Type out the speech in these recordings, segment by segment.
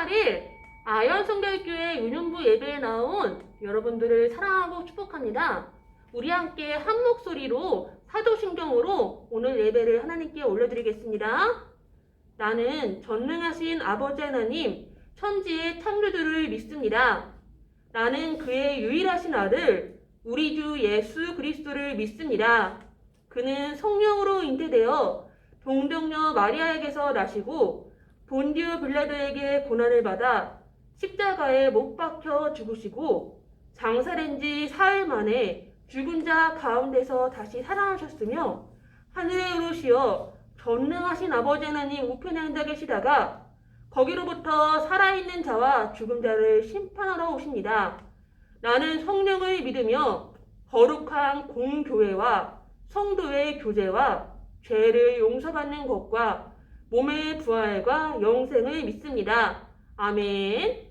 8일 아현성결교회 유년부 예배에 나온 여러분들을 사랑하고 축복합니다. 우리 함께 한 목소리로 사도신경으로 오늘 예배를 하나님께 올려드리겠습니다. 나는 전능하신 아버지 하나님 천지의 창조주를 믿습니다. 나는 그의 유일하신 아들 우리 주 예수 그리스도를 믿습니다. 그는 성령으로 잉태되어 동정녀 마리아에게서 나시고 본디오 빌라도에게 고난을 받아 십자가에 못 박혀 죽으시고 장사된 지 사흘 만에 죽은 자 가운데서 다시 살아나셨으며 하늘에 오르시어 전능하신 아버지 하나님 우편에 앉아 계시다가 거기로부터 살아있는 자와 죽은 자를 심판하러 오십니다. 나는 성령을 믿으며 거룩한 공교회와 성도의 교제와 죄를 용서받는 것과 몸의 부활과 영생을 믿습니다. 아멘.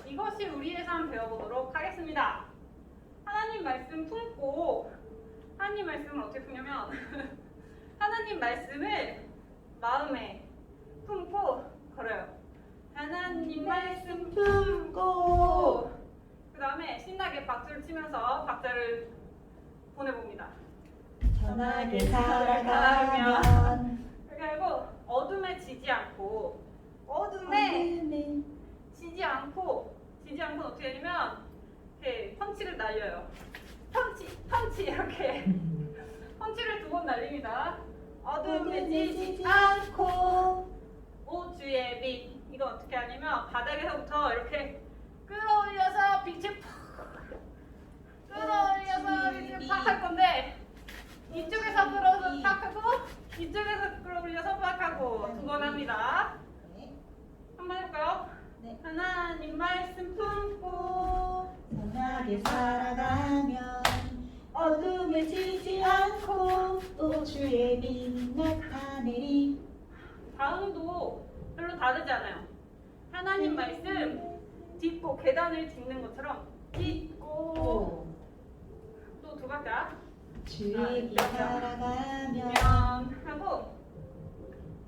이것이 우리의 삶 배워보도록 하겠습니다. 하나님 말씀 품고, 하나님 말씀을 어떻게 품냐면 하나님 말씀을 마음에 품고 걸어요. 하나님 말씀 품고 그 다음에 신나게 박수를 치면서 박자를 보내봅니다. 편하게 살아가면 그렇게 하고 어둠에 지지 않고 어둠에 지지 않고 어떻게 하냐면 이렇게 펀치를 날려요. 펀치 이렇게 펀치를 2번 날립니다. 어둠에 지지 않고 오 주의 빛. 이거 어떻게 하냐면 바닥에서부터 이렇게 끌어올려서 빛을 팍 할 건데 이쪽에서 끌어서 팍 하고 이쪽에서 끌어올려서 팍 하고 2번 합니다. 한번 해볼까요? 네. 하나님 말씀 품고 편하게 살아가면 어둠에 지지 않고 또 주의 빛 나타내리. 다음도 별로 다르지 않아요. 하나님 말씀 딛고 계단을 짚는 것처럼 딛고 또 2박자 주의 빛 살아가면 하고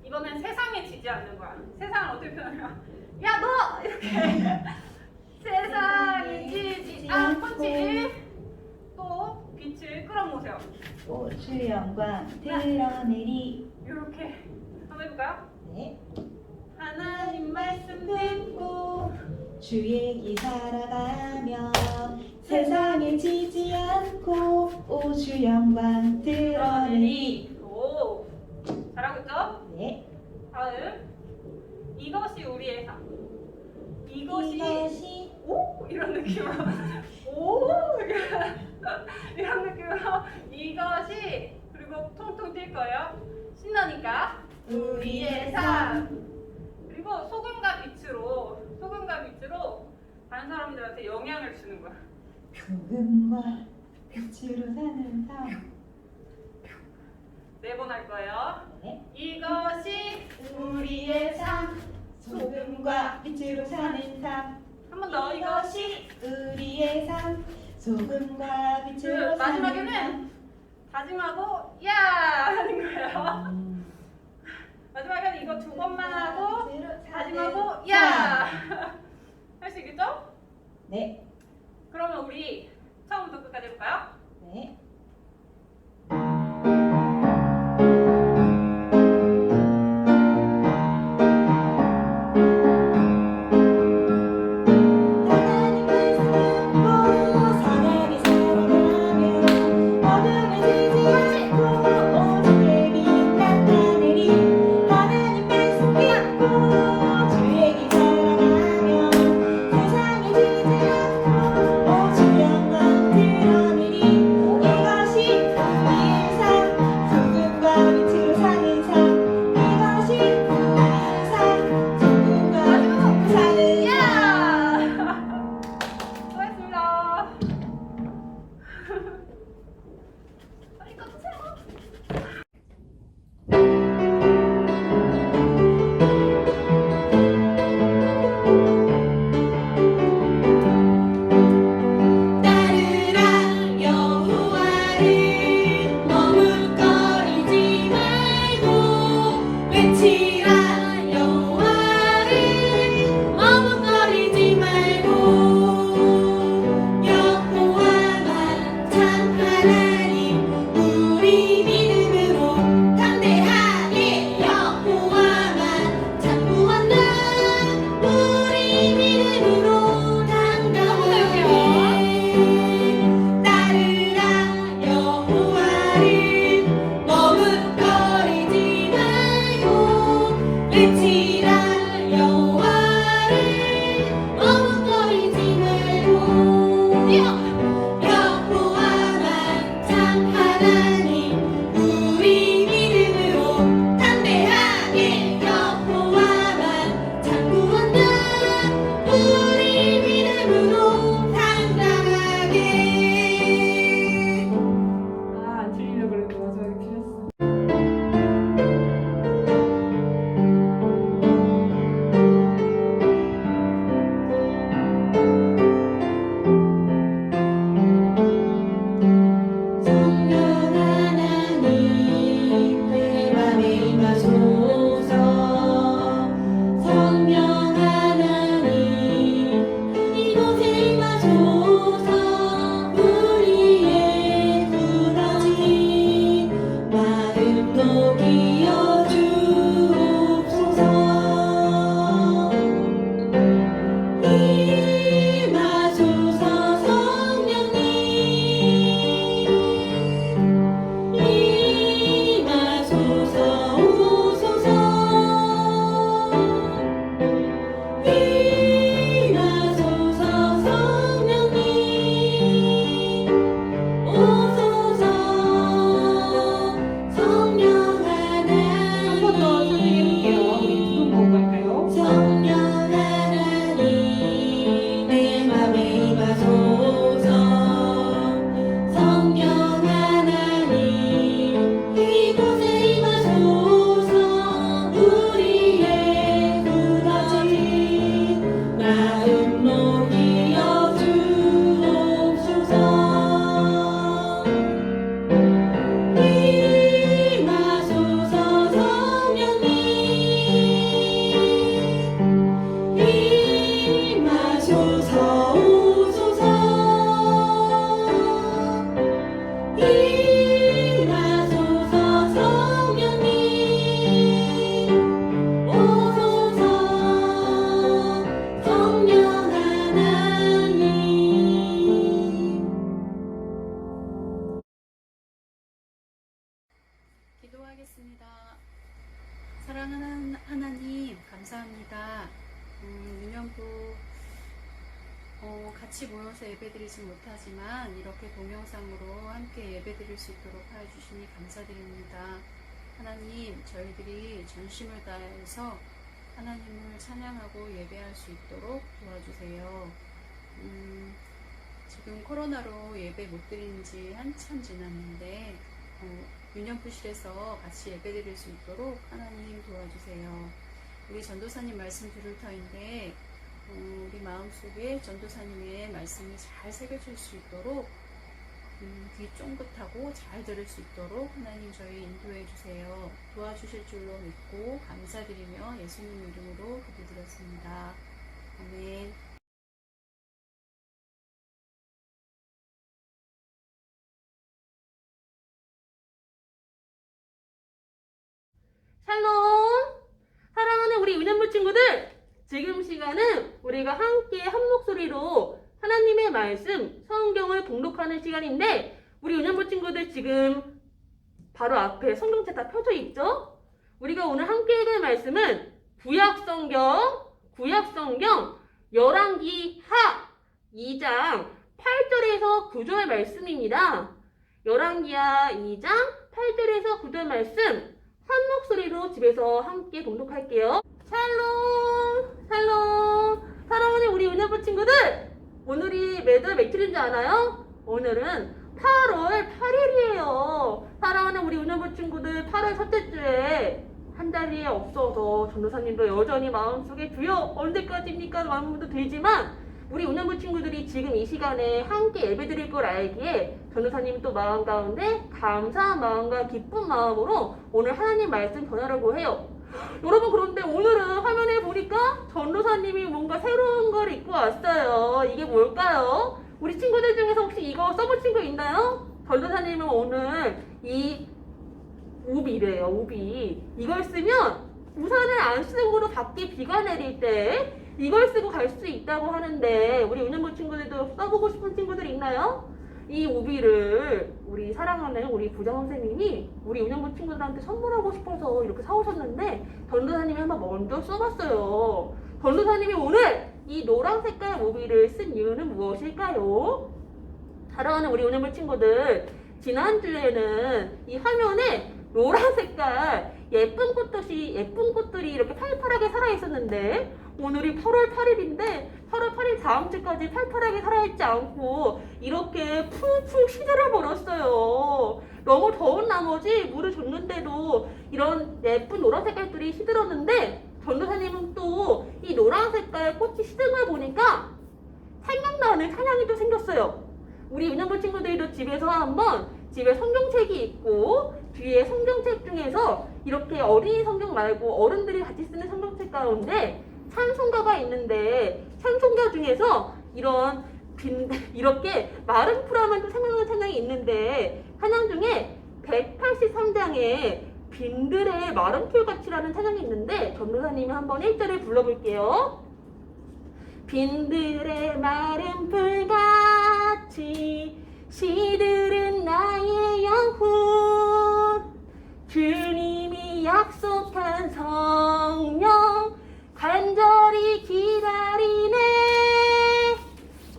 이거는 세상에 지지 않는 거야. 세상을 어떻게 표현하냐? 야 너! 이렇게 세상에 지지 않고 또 빛을 끌어모으세요. 또 주의 영광 드러내리. 이렇게 한번 해볼까요? 네. 하나님 말씀 듣고 주의 길 살아가면 세상에 지지 않고 오주 영광 드러내리. 오 잘하고 있죠? 네. 우리의 삶. 이것이 이것이 오 이런 느낌으로 오 이런 느낌으로 이것이 그리고 통통 뛸 거예요. 신나니까 우리의 삶. 그리고 소금과 빛으로 다른 사람들한테 영향을 주는 거야. 소금과 빛으로 사는 삶. 4번 할 거예요. 네. 이것이 우리의 삶. 소금과 빛으로 사는 삶. 한 번 더. 이것이 우리의 삶. 소금과 빛으로 사는 마지막에는 삶. 다짐하고 야 하는 거예요. 마지막에는 이거 2번만 하고 다짐하고 야 할 수 있겠죠? 네. 그러면 우리 처음부터 끝까지 해볼까요? 네. 기도하겠습니다. 사랑하는 하나님, 감사합니다. 유년부 같이 모여서 예배드리지 못하지만 이렇게 동영상으로 함께 예배드릴 수 있도록 하여 주시니 감사드립니다. 하나님, 저희들이 전심을 다해서 하나님을 찬양하고 예배할 수 있도록 도와주세요. 지금 코로나로 예배 못 드린 지 한참 지났는데 유년부실에서 같이 예배 드릴 수 있도록 하나님 도와주세요. 우리 전도사님 말씀 들을 터인데 우리 마음속에 전도사님의 말씀이 잘 새겨질 수 있도록 귀 쫑긋하고 잘 들을 수 있도록 하나님 저희 인도해 주세요. 도와주실 줄로 믿고 감사드리며 예수님 이름으로 기도드렸습니다. 아멘. 샬롬! 사랑하는 우리 유년부 친구들! 지금 시간은 우리가 함께 한 목소리로 하나님의 말씀, 성경을 봉독하는 시간인데 우리 유년부 친구들 지금 바로 앞에 성경책 다 펴져 있죠? 우리가 오늘 함께 읽을 말씀은 구약성경 열왕기 하 2장 8절에서 9절 말씀입니다. 열왕기하 2장 8절에서 9절 말씀 한 목소리로 집에서 함께 봉독할게요. 샬롬! 샬롬! 사랑하는 우리 유년부 친구들! 오늘이 몇 며칠인지 아나요? 오늘은 8월 8일이에요. 사랑하는 우리 유년부 친구들 8월 첫째 주에 한 자리에 없어서 전도사님도 여전히 마음속에 주여 언제까지입니까? 마음도 들지만 우리 유년부 친구들이 지금 이 시간에 함께 예배드릴 걸 알기에 전도사님이 또 마음 가운데 감사한 마음과 기쁜 마음으로 오늘 하나님 말씀 전하려고 해요. 여러분, 그런데 오늘은 화면에 보니까 전도사님이 뭔가 새로운 걸 입고 왔어요. 이게 뭘까요? 우리 친구들 중에서 혹시 이거 써본 친구 있나요? 전도사님은 오늘 이 우비래요. 우비. 이걸 쓰면 우산을 안 쓰고 밖에 비가 내릴 때 이걸 쓰고 갈 수 있다고 하는데 우리 유년부 친구들도 써보고 싶은 친구들 있나요? 이 우비를 우리 사랑하는 우리 부장 선생님이 우리 유년부 친구들한테 선물하고 싶어서 이렇게 사오셨는데 전도사님이 한번 먼저 써봤어요. 전도사님이 오늘 이 노란 색깔 우비를 쓴 이유는 무엇일까요? 사랑하는 우리 유년부 친구들, 지난주에는 이 화면에 노란 색깔 예쁜 꽃들이 이렇게 팔팔하게 살아있었는데 오늘이 8월 8일인데 8월 8일 다음 주까지 팔팔하게 살아있지 않고 이렇게 푹푹 시들어버렸어요. 너무 더운 나머지 물을 줬는데도 이런 예쁜 노란 색깔들이 시들었는데 전도사님은 또 이 노란 색깔 꽃이 시든 걸 보니까 생각나는 찬양이 또 생겼어요. 우리 유년부 친구들도 집에서 한번 집에 성경책이 있고 뒤에 성경책 중에서 이렇게 어린이 성경 말고 어른들이 같이 쓰는 성경책 가운데 찬송가가 있는데 찬송가 중에서 이렇게 마른 풀하면 또 생각나는 찬양이 있는데 찬양 중에 183장에 빈들의 마른 풀같이라는 찬양이 있는데 전도사님이 한번 1절을 불러볼게요. 빈들의 마른 풀같이 시들은 나의 영혼 주님이 약속한 성령 간절히 기다리네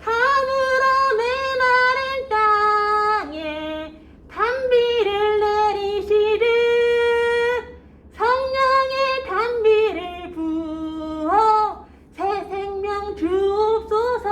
가물어 메마른 땅에 단비를 내리시듯 성령의 단비를 부어 새 생명 주옵소서.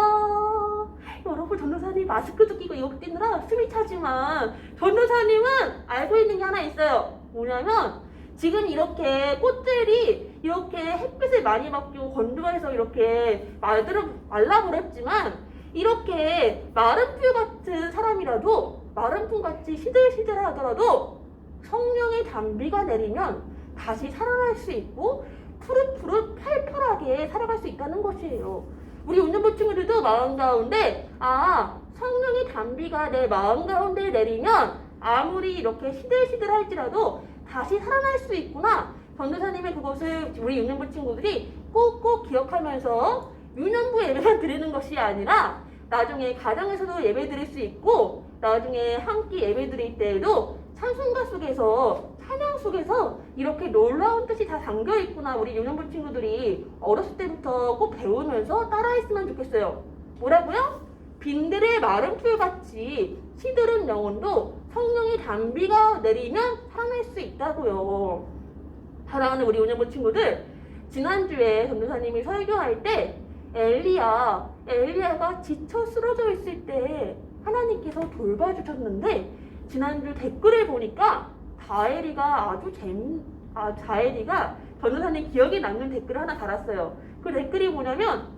여러분, 전도사님 마스크도 끼고 이거 끼느라 숨이 차지만 전도사님은 알고 있는 게 하나 있어요. 뭐냐면 지금 이렇게 꽃들이 이렇게 햇빛을 많이 받고 건조해서 이렇게 말라버렸지만 이렇게 마른 풀 같은 사람이라도 마른 풀같이 시들시들하더라도 성령의 단비가 내리면 다시 살아날 수 있고 푸릇푸릇 팔팔하게 살아갈 수 있다는 것이에요. 우리 유년부 친구들도 마음 가운데 성령의 단비가 내 마음 가운데 내리면 아무리 이렇게 시들시들할지라도 다시 살아날 수 있구나. 전도사님의 그것을 우리 유년부 친구들이 꼭꼭 기억하면서 유년부 예배만 드리는 것이 아니라 나중에 가정에서도 예배 드릴 수 있고 나중에 함께 예배 드릴 때에도 찬송가 속에서 찬양 속에서 이렇게 놀라운 뜻이 다 담겨 있구나. 우리 유년부 친구들이 어렸을 때부터 꼭 배우면서 따라했으면 좋겠어요. 뭐라고요? 빈들의 마른 풀같이 시들은 영혼도 성령의 단비가 내리면 살아날 수 있다고요. 사랑하는 우리 유년부 친구들, 지난주에 전도사님이 설교할 때 엘리야가 지쳐 쓰러져 있을 때 하나님께서 돌봐주셨는데, 지난주 댓글을 보니까 다엘이가 다엘이가 전도사님 기억에 남는 댓글을 하나 달았어요. 그 댓글이 뭐냐면,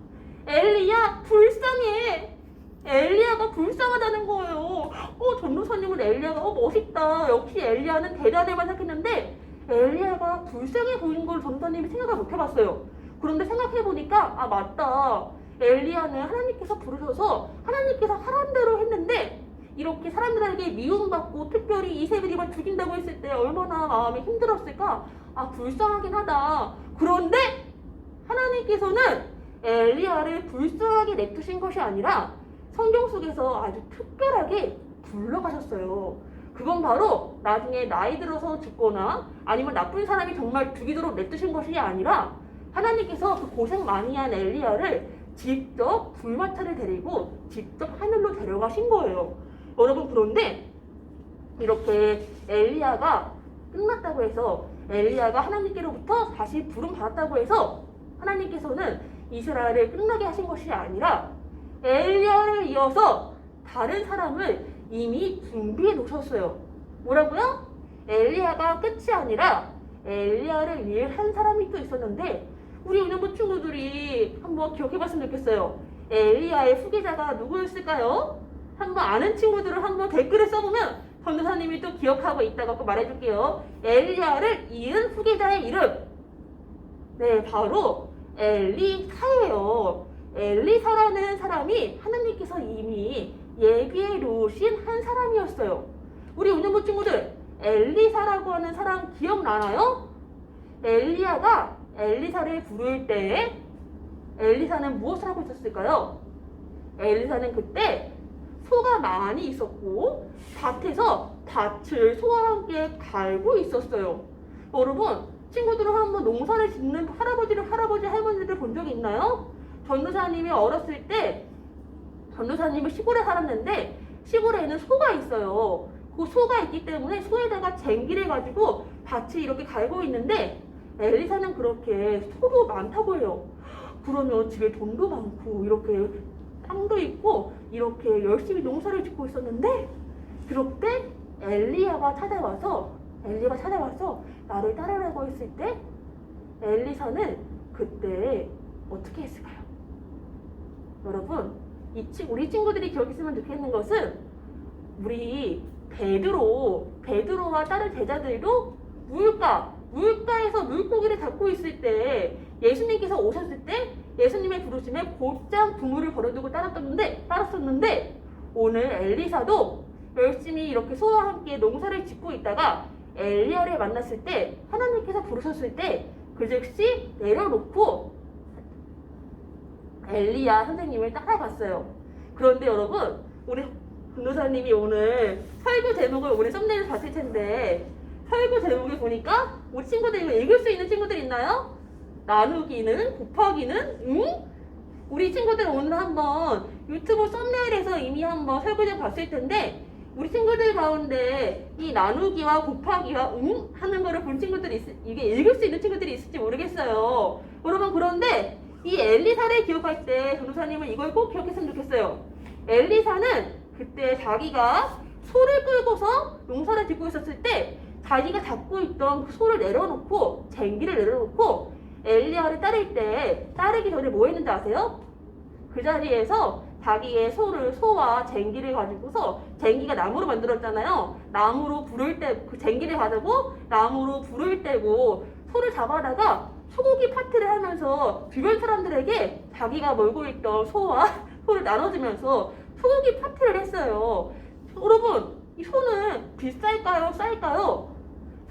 엘리야 불쌍해. 엘리야가 불쌍하다는 거예요. 전도사님은 엘리야가 멋있다. 역시 엘리야는 대단해만 생각했는데 엘리야가 불쌍해 보이는 걸 전도사님이 생각을 못 해봤어요. 그런데 생각해보니까 맞다. 엘리야는 하나님께서 부르셔서 하나님께서 하란 대로 했는데 이렇게 사람들에게 미움받고 특별히 이세벨이만 죽인다고 했을 때 얼마나 마음이 힘들었을까? 불쌍하긴 하다. 그런데 하나님께서는 엘리야를 불쌍하게 냅두신 것이 아니라 성경 속에서 아주 특별하게 불러가셨어요. 그건 바로 나중에 나이 들어서 죽거나 아니면 나쁜 사람이 정말 죽이도록 냅두신 것이 아니라 하나님께서 그 고생 많이 한 엘리야를 직접 불마차를 데리고 직접 하늘로 데려가신 거예요. 여러분, 그런데 이렇게 엘리야가 끝났다고 해서 엘리야가 하나님께로부터 다시 부름 받았다고 해서 하나님께서는 이스라엘을 끝나게 하신 것이 아니라 엘리야를 이어서 다른 사람을 이미 준비해 놓으셨어요. 뭐라고요? 엘리야가 끝이 아니라 엘리야를 위해 한 사람이 또 있었는데, 우리 유년부 친구들이 한번 기억해봤으면 좋겠어요. 엘리야의 후계자가 누구였을까요? 한번 아는 친구들은 한번 댓글에 써보면 전도사님이 또 기억하고 있다고 말해줄게요. 엘리야를 이은 후계자의 이름, 네, 바로 엘리사예요. 엘리사라는 사람이 하나님께서 이미 예비해 놓으신 한 사람이었어요. 우리 유년부 친구들, 엘리사라고 하는 사람 기억나나요? 엘리야가 엘리사를 부를 때 엘리사는 무엇을 하고 있었을까요? 엘리사는 그때 소가 많이 있었고 밭에서 밭을 소와 함께 갈고 있었어요. 여러분, 친구들은 한번 농사를 짓는 할아버지 할머니를 본 적이 있나요? 전도사님이 어렸을 때 전도사님은 시골에 살았는데 시골에는 소가 있어요. 그 소가 있기 때문에 소에다가 쟁기를 가지고 밭을 이렇게 갈고 있는데 엘리사는 그렇게 소도 많다고 해요. 그러면 집에 돈도 많고 이렇게 땅도 있고 이렇게 열심히 농사를 짓고 있었는데, 그럴 때 엘리야가 찾아와서 나를 따르라고 했을 때 엘리사는 그때 어떻게 했을까요? 여러분, 우리 친구들이 기억했으면 좋겠는 것은 우리 베드로와 다른 제자들도 물가에서 물고기를 잡고 있을 때 예수님께서 오셨을 때 예수님의 부르심에 곧장 그물을 버려두고 따랐었는데 오늘 엘리사도 열심히 이렇게 소와 함께 농사를 짓고 있다가 엘리야를 만났을 때 하나님께서 부르셨을 때 그 즉시 내려놓고 엘리야 선생님을 따라갔어요. 그런데 여러분, 우리 전도사님이 오늘 설교 제목을 오늘 썸네일을 봤을 텐데 설교 제목을 보니까 우리 친구들 이거 읽을 수 있는 친구들 있나요? 나누기는, 곱하기는, 우리 친구들 오늘 한번 유튜브 썸네일에서 이미 한번 설교를 봤을 텐데 우리 친구들 가운데 이 나누기와 곱하기와 하는 거를 본 친구들이 이게 읽을 수 있는 친구들이 있을지 모르겠어요. 여러분, 그런데 이 엘리사를 기억할 때 전도사님은 이걸 꼭 기억했으면 좋겠어요. 엘리사는 그때 자기가 소를 끌고서 농사를 짓고 있었을 때 자기가 잡고 있던 그 소를 내려놓고 쟁기를 내려놓고 엘리야를 따르기 전에 뭐 했는지 아세요? 그 자리에서 자기의 소와 쟁기를 가지고서, 쟁기가 나무로 만들었잖아요. 나무로 불을 때, 그 쟁기를 가지고 나무로 불을 떼고 소를 잡아다가 소고기 파티를 하면서 주변 사람들에게 자기가 몰고 있던 소를 나눠주면서 소고기 파티를 했어요. 여러분, 이 소는 비쌀까요? 쌀까요?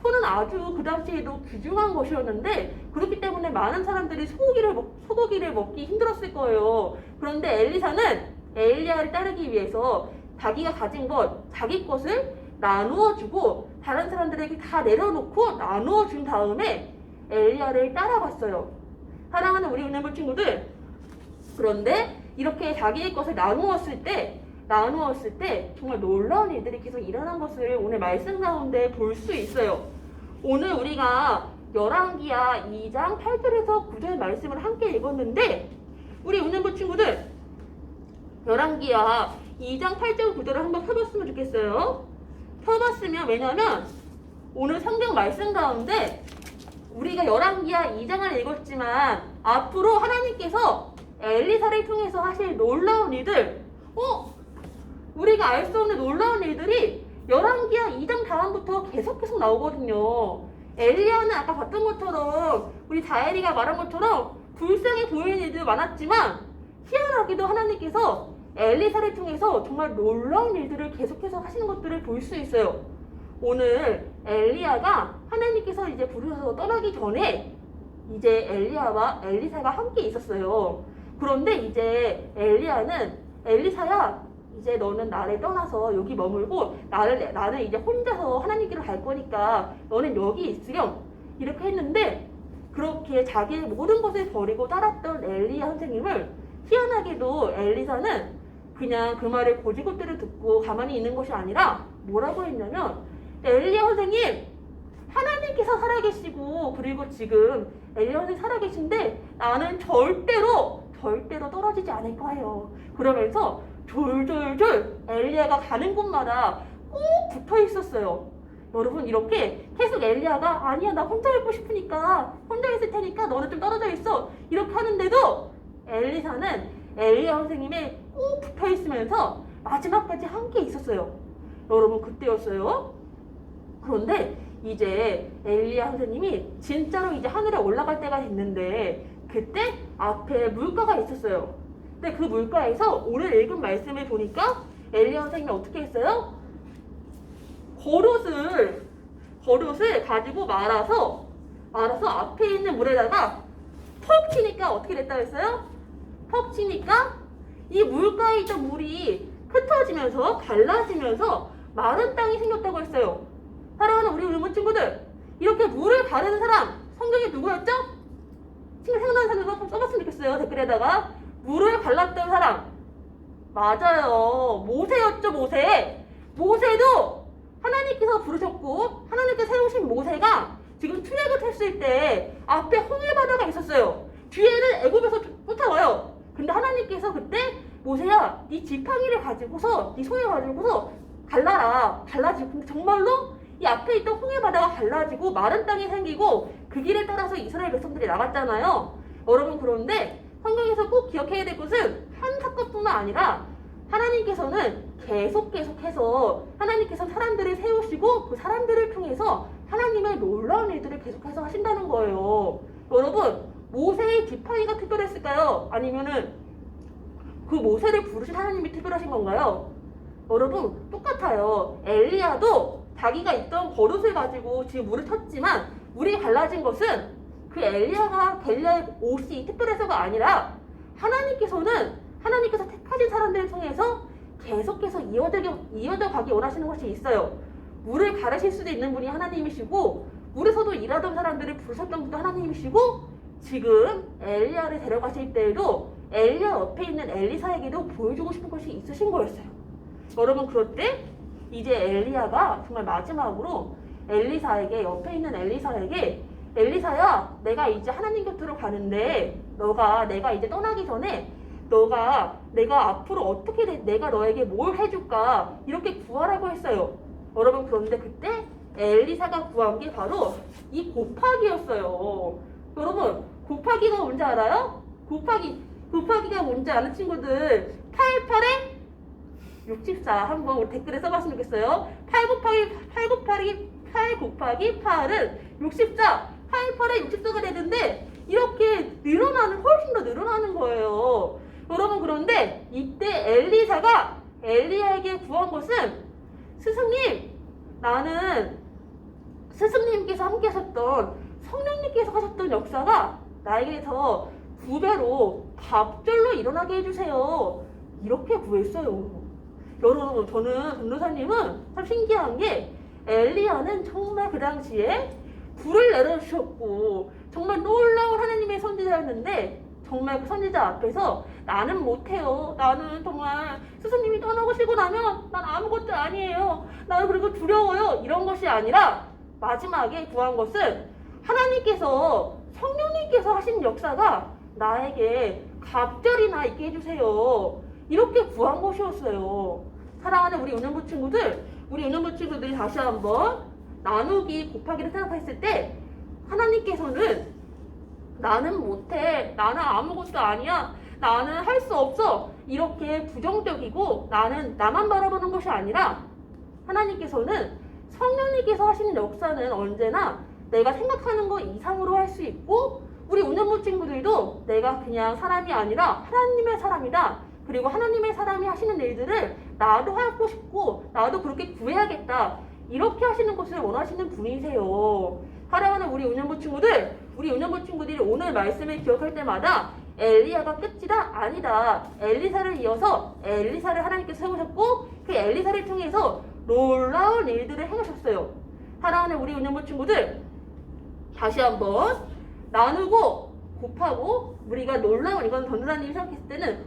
소는 아주 그 당시에도 귀중한 것이었는데 그렇기 때문에 많은 사람들이 소고기를 먹기 힘들었을 거예요. 그런데 엘리사는 엘리야를 따르기 위해서 자기가 가진 자기 것을 나누어주고 다른 사람들에게 다 내려놓고 나누어준 다음에 엘리야를 따라갔어요. 사랑하는 우리 은혜물 친구들, 그런데 이렇게 자기의 것을 나누었을 때 정말 놀라운 일들이 계속 일어난 것을 오늘 말씀 가운데 볼 수 있어요. 오늘 우리가 열왕기하 2장 8절에서 9절 말씀을 함께 읽었는데 우리 은혜물 친구들 열왕기하 2장 8절 9절을 한번 펴봤으면 좋겠어요. 펴봤으면 왜냐면 오늘 성경 말씀 가운데 우리가 열왕기하 2장을 읽었지만 앞으로 하나님께서 엘리사를 통해서 하실 놀라운 일들, 우리가 알 수 없는 놀라운 일들이 열왕기하 2장 다음부터 계속 나오거든요. 엘리야는 아까 봤던 것처럼 우리 자엘이가 말한 것처럼 불쌍해 보이는 일들 많았지만 희한하게도 하나님께서 엘리사를 통해서 정말 놀라운 일들을 계속해서 하시는 것들을 볼 수 있어요. 오늘 엘리야가 하나님께서 이제 부르셔서 떠나기 전에 이제 엘리야와 엘리사가 함께 있었어요. 그런데 이제 엘리사야 이제 너는 나를 떠나서 여기 머물고 나는 이제 혼자서 하나님께로 갈 거니까 너는 여기 있으렴 이렇게 했는데 그렇게 자기의 모든 것을 버리고 따랐던 엘리야 선생님을 희한하게도 엘리사는 그냥 그 말을 고지고대로 듣고 가만히 있는 것이 아니라 뭐라고 했냐면 엘리야 선생님 하나님께서 살아계시고 그리고 지금 엘리야 선생님 살아계신데 나는 절대로 떨어지지 않을 거예요. 그러면서 졸졸졸 엘리야가 가는 곳마다 꼭 붙어 있었어요. 여러분 이렇게 계속 엘리야가 아니야 나 혼자 있고 싶으니까 혼자 있을 테니까 너는 좀 떨어져 있어 이렇게 하는데도 엘리사는 엘리야 선생님에 꼭 붙어 있으면서 마지막까지 함께 있었어요. 여러분 그때였어요. 그런데 이제 엘리야 선생님이 진짜로 이제 하늘에 올라갈 때가 됐는데 그때 앞에 물가가 있었어요. 근데 그 물가에서 오늘 읽은 말씀을 보니까 엘리야 선생님이 어떻게 했어요? 버릇을 가지고 말아서 앞에 있는 물에다가 퍽 치니까 어떻게 됐다고 했어요? 퍽 치니까 이 물가에 있던 물이 흩어지면서 갈라지면서 마른 땅이 생겼다고 했어요. 사랑하는 우리 의문 친구들, 이렇게 물을 가르는 사람 성경에 누구였죠? 친구 생각나는 사람 써봤으면 좋겠어요. 댓글에다가 물을 갈랐던 사람 맞아요. 모세였죠. 모세도 하나님께서 부르셨고 하나님께서 세우신 모세가 지금 출애굽 했을 때 앞에 홍해 바다가 있었어요. 뒤에는 애굽에서 쫓아와요. 근데 하나님께서 그때 모세야 네 지팡이를 가지고서 네 손을 가지고서 갈라지고 근데 정말로 이 앞에 있던 홍해 바다가 갈라지고 마른 땅이 생기고 그 길을 따라서 이스라엘 백성들이 나갔잖아요. 여러분 그런데 성경에서 꼭 기억해야 될 것은 한 사건뿐만 아니라 하나님께서는 계속해서 하나님께서 사람들을 세우시고 그 사람들을 통해서 하나님의 놀라운 일들을 계속해서 하신다는 거예요. 여러분 모세의 지팡이가 특별했을까요? 아니면은 그 모세를 부르신 하나님이 특별하신 건가요? 여러분 똑같아요. 엘리야도 자기가 있던 버릇을 가지고 지금 물을 쳤지만 물이 갈라진 것은 그 엘리야의 옷이 특별해서가 아니라 하나님께서 택하신 사람들을 통해서 계속해서 이어져 가기 원하시는 것이 있어요. 물을 가르실 수도 있는 분이 하나님이시고 물에서도 일하던 사람들을 부르셨던 분도 하나님이시고 지금 엘리야를 데려가실 때에도 엘리야 옆에 있는 엘리사에게도 보여주고 싶은 것이 있으신 거였어요. 여러분 그럴 때 이제 엘리야가 정말 마지막으로 엘리사에게 옆에 있는 엘리사에게 엘리사야 내가 이제 하나님 곁으로 가는데 내가 이제 떠나기 전에 내가 앞으로 어떻게 내가 너에게 뭘 해줄까 이렇게 구하라고 했어요. 여러분 그런데 그때 엘리사가 구한 게 바로 이 곱하기였어요. 여러분 곱하기가 뭔지 알아요? 곱하기가 뭔지 아는 친구들 88에 64 한번 우리 댓글에 써봤으면 좋겠어요. 8 곱하기 8은 64 88에 64가 되는데 이렇게 훨씬 더 늘어나는 거예요. 여러분 그런데 이때 엘리사가 엘리야에게 구한 것은 나는 스승님께서 함께 하셨던 성령님께서 하셨던 역사가 나에게서 9배로 갑절로 일어나게 해주세요. 이렇게 구했어요. 여러분, 저는 전도사님은 참 신기한 게 엘리야는 정말 그 당시에 불을 내려주셨고 정말 놀라운 하나님의 선지자였는데 정말 그 선지자 앞에서 나는 못해요. 나는 정말 스승님이 떠나가시고 나면 난 아무것도 아니에요. 나는 그리고 두려워요. 이런 것이 아니라 마지막에 구한 것은 하나님께서 성령님께서 하신 역사가 나에게 갑절이나 있게 해주세요. 이렇게 구한 것이었어요. 사랑하는 우리 은연부 친구들, 우리 은연부 친구들이 다시 한번 나누기 곱하기를 생각했을 때 하나님께서는 나는 못해, 나는 아무것도 아니야, 나는 할 수 없어 이렇게 부정적이고 나는 나만 바라보는 것이 아니라 하나님께서는 성령님께서 하시는 역사는 언제나 내가 생각하는 것 이상으로 할 수 있고 우리 운전부 친구들도 내가 그냥 사람이 아니라 하나님의 사람이다. 그리고 하나님의 사람이 하시는 일들을 나도 하고 싶고 나도 그렇게 구해야겠다. 이렇게 하시는 것을 원하시는 분이세요. 사랑하는 우리 운전부 친구들, 우리 운전부 친구들이 오늘 말씀을 기억할 때마다 엘리야가 끝이다? 아니다. 엘리사를 이어서 엘리사를 하나님께서 세우셨고 그 엘리사를 통해서 놀라운 일들을 행하셨어요. 사랑하는 우리 운전부 친구들, 다시 한번 나누고 곱하고 우리가 놀라운, 이건 전도사님이 생각했을 때는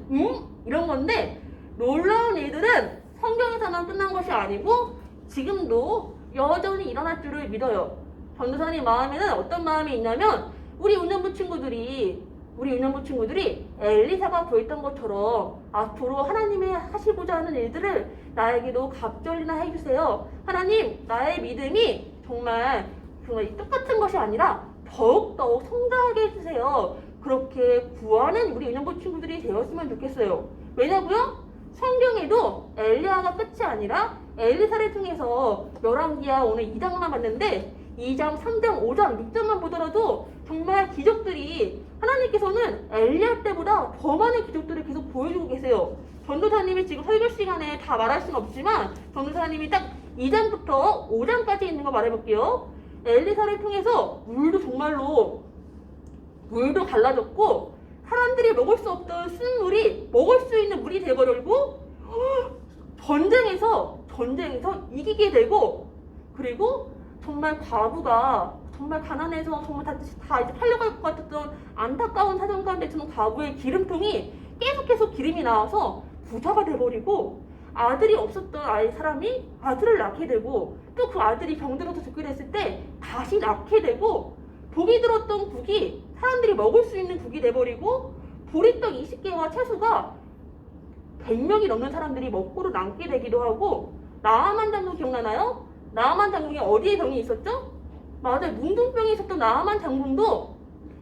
이런 건데 놀라운 일들은 성경에서만 끝난 것이 아니고 지금도 여전히 일어날 줄을 믿어요. 전도사님 마음에는 어떤 마음이 있냐면 우리 운전부 친구들이 엘리사가 구했던 것처럼 앞으로 하나님이 하시고자 하는 일들을 나에게도 갑절이나 해주세요. 하나님, 나의 믿음이 정말 똑같은 것이 아니라 더욱더욱 성장하게 해주세요. 그렇게 구하는 우리 은연부 친구들이 되었으면 좋겠어요. 왜냐고요? 성경에도 엘리야가 끝이 아니라 엘리사를 통해서 열왕기야 오늘 2장만 봤는데 2장, 3장, 5장, 6장만 보더라도 정말 기적들이 하나님께서는 엘리야 때보다 더 많은 기적들을 계속 보여주고 계세요. 전도사님이 지금 설교 시간에 다 말할 수는 없지만 전도사님이 딱 2장부터 5장까지 있는 거 말해볼게요. 엘리사를 통해서 물도 갈라졌고 사람들이 먹을 수 없던 쓴물이 먹을 수 있는 물이 돼버리고 전쟁에서 이기게 되고 그리고 정말 과부가 정말 가난해서 정말 다 이제 팔려갈 것 같았던 안타까운 사정 가운데 있는 과부의 기름통이 계속 기름이 나와서 부자가 돼버리고 아들이 없었던 사람이 아들을 낳게 되고 또 그 아들이 병들어서 죽게 됐을 때 다시 낳게 되고 복이 들었던 국이 사람들이 먹을 수 있는 국이 돼버리고 보리떡 20개와 채소가 100명이 넘는 사람들이 먹고도 남게 되기도 하고 나아만 장군 기억나나요? 나아만 장군이 어디에 병이 있었죠? 맞아요. 문둥병이 있었던 나아만 장군도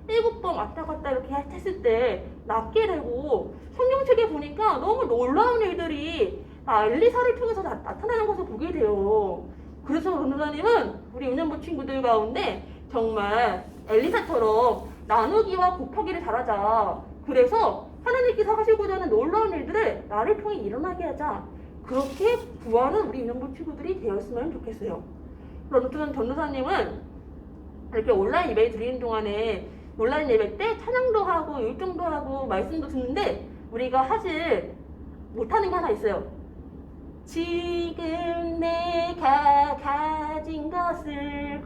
7번 왔다 갔다 이렇게 했을 때 낫게 되고 성경책에 보니까 너무 놀라운 일들이 엘리사를 통해서 나타나는 것을 보게 돼요. 그래서 전도사님은 우리 은연부 친구들 가운데 정말 엘리사처럼 나누기와 곱하기를 잘하자. 그래서 하나님께서 하시고자 하는 놀라운 일들을 나를 통해 일어나게 하자. 그렇게 구하는 우리 은연부 친구들이 되었으면 좋겠어요. 그럼 전도사님은 이렇게 온라인 예배 드리는 동안에 온라인 예배 때 찬양도 하고 율동도 하고 말씀도 듣는데 우리가 사실 못하는 게 하나 있어요. 지금 내가 가진 것을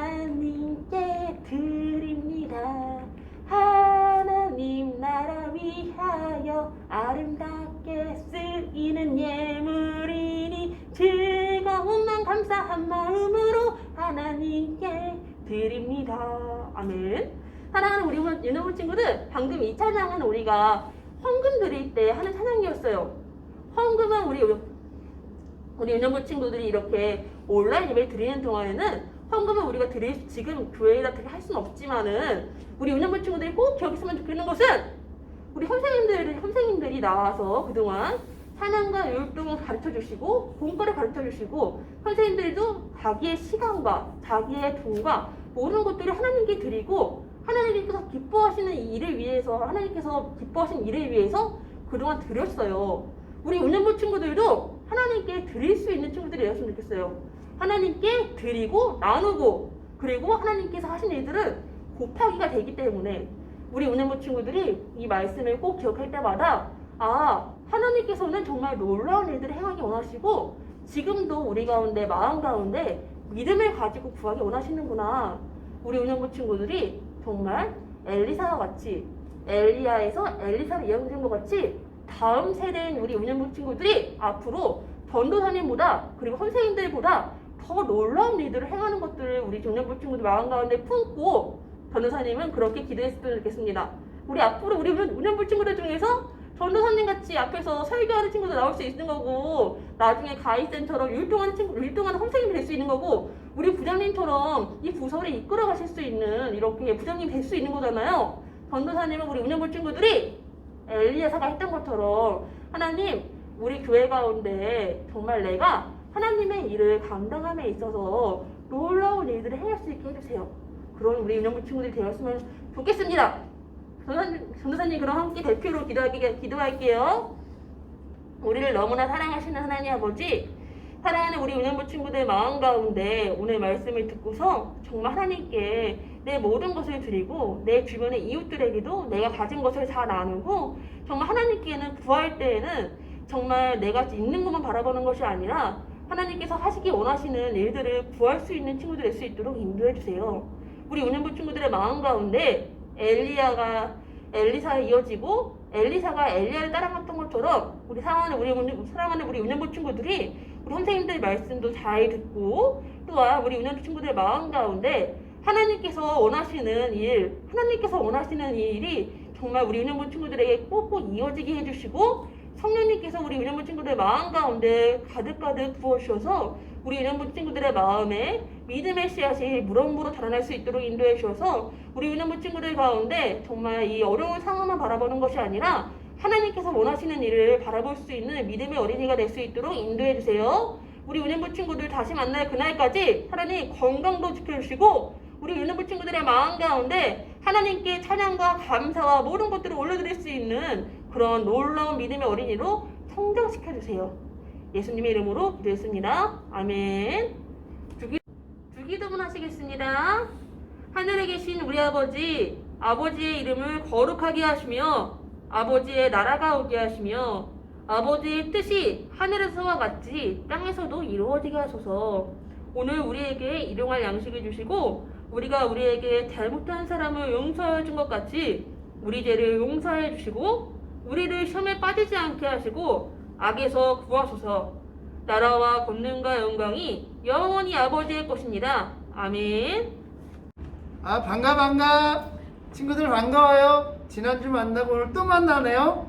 하나님께 드립니다. 하나님 나라 위하여 아름답게 쓰이는 예물이니 즐거운 맘 감사한 마음으로 하나님께 드립니다. 아멘. 사랑하는 우리 은혜부 친구들, 방금 이 찬양은 우리가 헌금 드릴 때 하는 찬양이었어요. 헌금은 우리 은혜부 친구들이 이렇게 온라인 예배 드리는 동안에는 헌금은 우리가 지금 교회에다 할 수는 없지만은 우리 은혜부 친구들이 꼭 기억했으면 좋겠는 것은 우리 선생님들이 나와서 그동안 찬양과 율동을 가르쳐주시고 공과를 가르쳐주시고 선생님들도 자기의 시간과 자기의 돈과 모든 것들을 하나님께 드리고 하나님께서 기뻐하시는 일을 위해서 하나님께서 기뻐하시는 일을 위해서 그동안 드렸어요. 우리 은연부 친구들도 하나님께 드릴 수 있는 친구들이 되었으면 좋겠어요. 하나님께 드리고 나누고 그리고 하나님께서 하신 일들은 곱하기가 되기 때문에 우리 은연부 친구들이 이 말씀을 꼭 기억할 때마다 하나님께서는 정말 놀라운 일들을 행하기 원하시고 지금도 우리 가운데 마음 가운데 믿음을 가지고 구하기 원하시는구나. 우리 운영부 친구들이 정말 엘리사와 같이 엘리야에서 엘리사를 이어준 것 같이 다음 세대인 우리 운영부 친구들이 앞으로 전도사님보다 그리고 선생님들보다 더 놀라운 일들을 행하는 것들을 우리 운영부 친구들 마음 가운데 품고 전도사님은 그렇게 기도했으면 좋겠습니다. 우리 앞으로 우리 운영부 친구들 중에서 전도사님 같이 앞에서 설교하는 친구도 나올 수 있는 거고 나중에 가이센처럼 율동하는 선생님이 될 수 있는 거고 우리 부장님처럼 이 부서를 이끌어 가실 수 있는 이렇게 부장님이 될 수 있는 거잖아요. 전도사님은 우리 운영부 친구들이 엘리야사가 했던 것처럼 하나님 우리 교회 가운데 정말 내가 하나님의 일을 감당함에 있어서 놀라운 일들을 행할 수 있게 해주세요. 그런 우리 운영부 친구들이 되었으면 좋겠습니다. 전도사님 그럼 함께 대표로 기도할게요. 우리를 너무나 사랑하시는 하나님 아버지, 사랑하는 우리 운영부 친구들 마음 가운데 오늘 말씀을 듣고서 정말 하나님께 내 모든 것을 드리고 내 주변의 이웃들에게도 내가 가진 것을 다 나누고 정말 하나님께는 구할 때에는 정말 내가 있는 것만 바라보는 것이 아니라 하나님께서 하시기 원하시는 일들을 구할 수 있는 친구들 될 수 있도록 인도해 주세요. 우리 운영부 친구들의 마음 가운데 엘리야가 엘리사에 이어지고 엘리사가 엘리야를 따라갔던 것처럼 사랑하는 우리 운영부 친구들이 우리 선생님들 말씀도 잘 듣고 또한 우리 운영부 친구들의 마음 가운데 하나님께서 원하시는 일이 정말 우리 운영부 친구들에게 꼭꼭 이어지게 해주시고 성령님께서 우리 운영부 친구들의 마음 가운데 가득가득 부어주셔서 우리 운영부 친구들의 마음에 믿음의 씨앗이 무럭무럭 자라날 수 있도록 인도해 주셔서 우리 운영부 친구들 가운데 정말 이 어려운 상황만 바라보는 것이 아니라 하나님께서 원하시는 일을 바라볼 수 있는 믿음의 어린이가 될 수 있도록 인도해 주세요. 우리 운영부 친구들 다시 만날 그날까지 하나님 건강도 지켜주시고 우리 운영부 친구들의 마음 가운데 하나님께 찬양과 감사와 모든 것들을 올려드릴 수 있는 그런 놀라운 믿음의 어린이로 성장시켜주세요. 예수님의 이름으로 기도했습니다. 아멘. 주기도문 하시겠습니다. 하늘에 계신 우리 아버지, 아버지의 이름을 거룩하게 하시며 아버지의 나라가 오게 하시며 아버지의 뜻이 하늘에서와 같이 땅에서도 이루어지게 하소서. 오늘 우리에게 일용할 양식을 주시고 우리가 우리에게 잘못한 사람을 용서해 준 것 같이 우리 죄를 용서해 주시고 우리를 시험에 빠지지 않게 하시고 악에서 구하소서. 나라와 권능과 영광이 영원히 아버지의 것입니다. 아멘. 반가. 친구들 반가워요. 지난주 만나고 오늘 또 만나네요.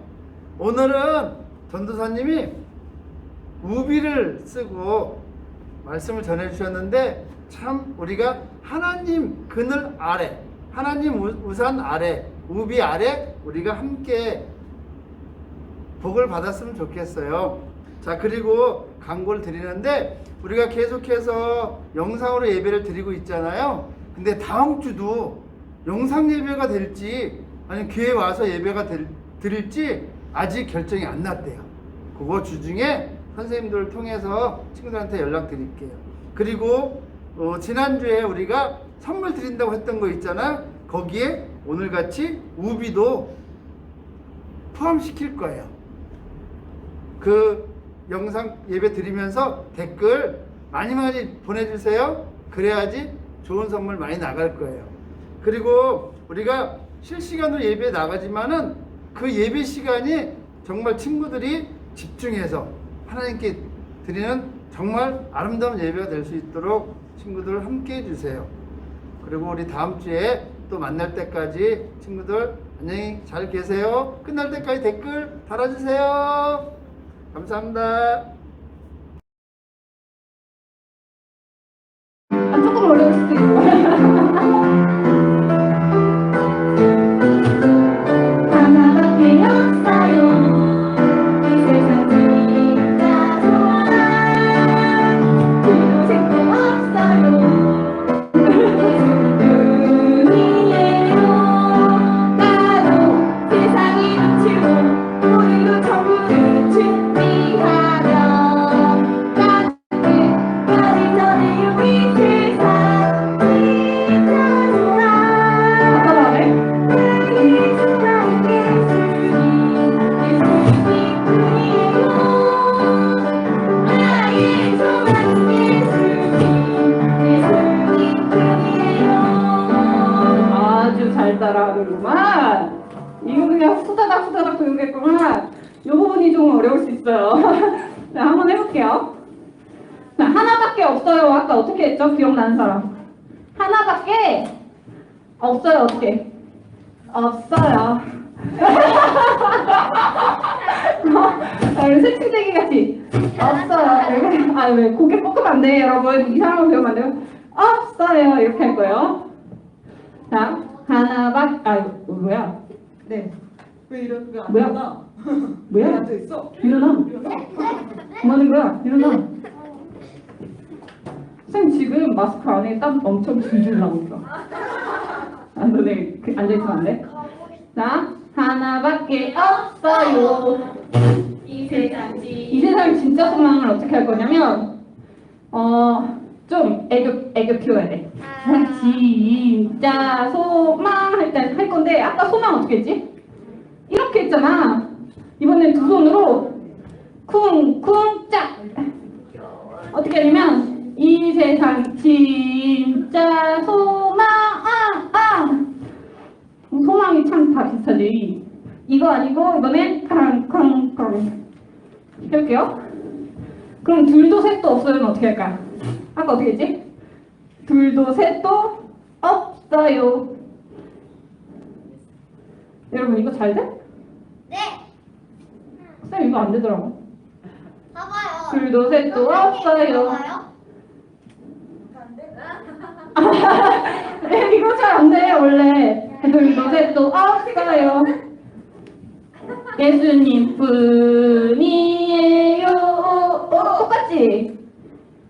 오늘은 전도사님이 우비를 쓰고 말씀을 전해주셨는데 참 우리가 하나님 그늘 아래, 하나님 우산 아래, 우비 아래 우리가 함께 복을 받았으면 좋겠어요. 자, 그리고 광고를 드리는데 우리가 계속해서 영상으로 예배를 드리고 있잖아요. 근데 다음 주도 영상 예배가 될지 아니면 교회 와서 예배가 드릴지 아직 결정이 안 났대요. 그거 주중에 선생님들을 통해서 친구들한테 연락 드릴게요. 그리고 지난주에 우리가 선물 드린다고 했던 거 있잖아. 거기에 오늘같이 우비도 포함시킬 거예요. 그 영상 예배 드리면서 댓글 많이 보내주세요. 그래야지 좋은 선물 많이 나갈 거예요. 그리고 우리가 실시간으로 예배 나가지만은 그 예배 시간이 정말 친구들이 집중해서 하나님께 드리는 정말 아름다운 예배가 될 수 있도록 친구들 함께 해주세요. 그리고 우리 다음 주에 또 만날 때까지 친구들 안녕히 잘 계세요. 끝날 때까지 댓글 달아주세요. 감사합니다. 조금 어려울 수도 있어요. 하나밖에 없어요. 이 세상 진짜 좋아. 도색도 없어요. 눈 위에로 따로 세상이 넘치고 우리도 전부를 준비하며 후다닥 배우겠구나. 이 부분이 좀 어려울 수 있어요. 자, 한번 해볼게요. 자, 하나밖에 없어요. 아까 어떻게 했죠? 기억나는 사람. 하나밖에 없어요. 어떻게? 없어요. 새침대기 같이 없어요. 아, 왜 고개 꺾으면 안 돼, 여러분. 이상한 거 배우면 안 돼요. 없어요. 이렇게 할 거예요. 자, 뭐야? 네. 왜 이런 거안 뭐야? 일어나? 뭐야? 왜 앉아 있어? 일어나. 뭐 하는 거야? 일어나. 선생님 지금 마스크 안에 땀 엄청 줄줄 나고 있어. 아, 너네 앉아있으면 안 돼? 자, 하나밖에 없어요. 이 세상 진짜 소망을 어떻게 할 거냐면, 좀 애교 키워야 돼. 진짜 소망 할 때 할 건데, 아까 소망 어떻게 했지? 이렇게 했잖아. 이번엔 두 손으로 쿵쿵 짝. 어떻게 하냐면, 이 세상 진짜 소망 소망이 참 다 비슷하지. 이거 아니고 이번엔 쾅쾅쾅 해볼게요. 그럼 둘도 셋도 없어요는 어떻게 할까? 아까 어떻게 했지? 둘도 셋도 없어요. 여러분 이거 잘 돼? 네. 쌤 이거 안 되더라고. 봐봐요. 둘도 셋도 없어요. 봐봐요. 이거 잘 안 돼 원래. 둘도 셋도 없어요. 예수님 뿐이에요. 똑같지?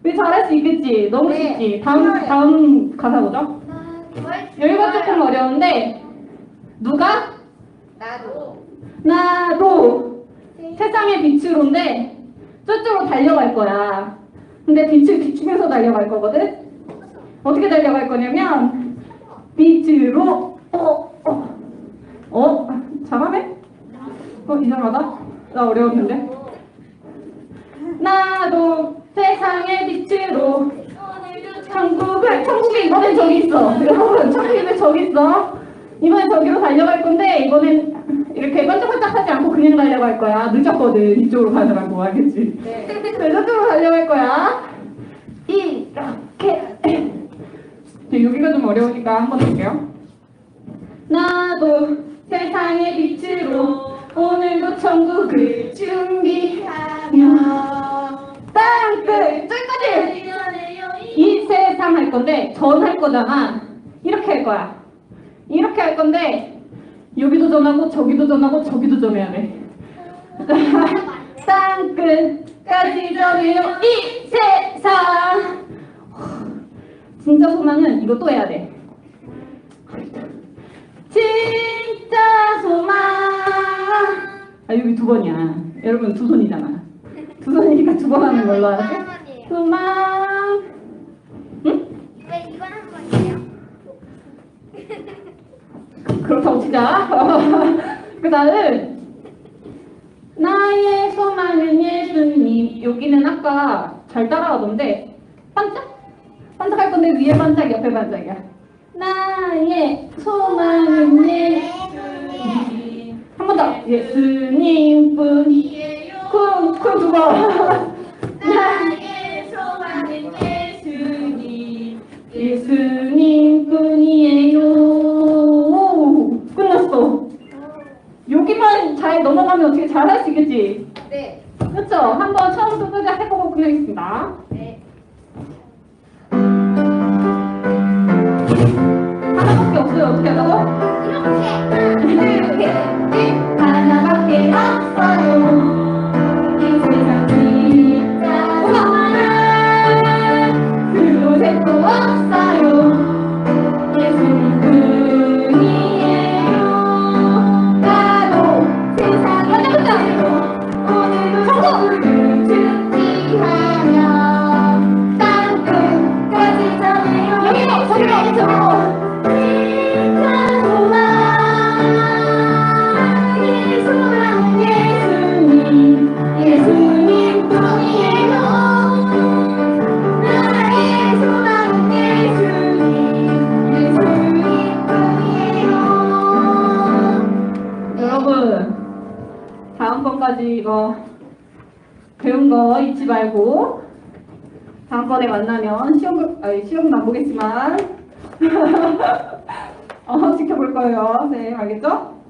우리 잘할 수 있겠지? 너무 네. 쉽지? 다음 가사 보죠. 여기가 조금 어려운데 누가? 나도 세상의 빛으로인데 저쪽으로 달려갈 거야. 근데 빛을 비추면서 달려갈 거거든? 어떻게 달려갈 거냐면 빛으로 잘하네? 이상하다. 나 어려웠는데. 나도 세상의 빛으로 천국에 이번엔 저기 있어. 여러분 천국에 저기 있어. 이번엔 저기로 달려갈 건데 이번엔 이렇게 반짝반짝하지 않고 그냥 달려갈 거야. 늦었거든. 이쪽으로 가느라고 알겠지? 네. 저쪽으로 달려갈 거야. 이렇게. 여기가 좀 어려우니까 한번 해볼게요. 나도 세상의 빛으로 오늘도 천국을 준비하며 땅끝 저기까지. 이 세상 할 건데 전 할 거잖아. 이렇게 할 거야. 이렇게 할 건데 여기도 전하고 저기도 전하고 저기도 전해야 돼. 땅끝까지 전해요 이 세상. 진짜 소망은 이거 또 해야 돼. 진짜 소망. 여기 두 번이야. 여러분 두 손이잖아. 두 손이니까 두 번 하는 걸로 알았지? 소망. 응? 왜 이건 한 번이에요? 그렇다고 치자. 그 다음 나의 소망은 예수님. 여기는 아까 잘 따라가던데 반짝? 반짝할 건데 위에 반짝 옆에 반짝이야. 나의 소망은 예수님. 한 번 더. 예수님뿐이에요. 그럼 두 번. 나의 소망은 예수님. 예수님뿐이에요. 끝났어. 여기만 잘 넘어가면 어떻게 잘할 수 있겠지? 네. 그렇죠? 한번 처음부터 끝까지 해보고 끝내겠습니다. 네. 하나밖에 없어요. 어떻게 하자고? 이렇게. 하나밖에 없어요. 이 세상 진짜 소망은 둘도 셋도 없어요. 예수님뿐이에요. 나도 세상을 오늘도 천국을 준비하며 다음번까지 이거 배운 거 잊지 말고 다음번에 만나면 시험은 안 보겠지만 지켜볼 거예요. 네, 알겠죠?